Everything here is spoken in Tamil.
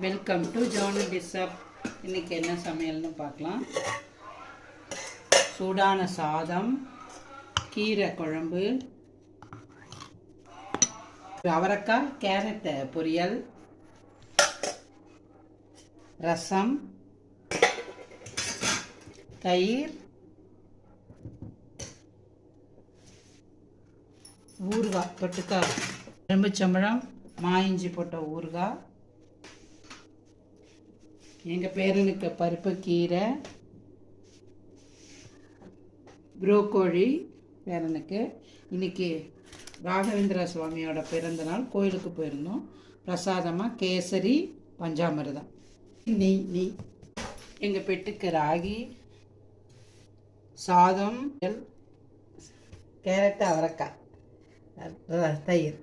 Welcome to zone டிஸ்அப். இன்றைக்கி என்ன சமையல்னு பார்க்கலாம். சூடான சாதம், கீரை குழம்பு, அவரைக்காய் கேரட் பொரியல், ரசம், தயிர், ஊறுகாய் தொட்டுக்காய், எலும்புச்சம்பழம், மாயிஞ்சி போட்ட ஊறுகாய், எங்கள் பேரனுக்கு பருப்பு கீரை, புரோக்கோலி பேரனுக்கு. இன்றைக்கி ராகவேந்திர சுவாமியோட பிறந்தநாள், கோயிலுக்கு போயிருந்தோம். பிரசாதமாக கேசரி பஞ்சாமிர்தம், நெய். எங்கள் பெட்டுக்கு ராகி சாதம், கேரட் அவரைக்காய், தயிர்.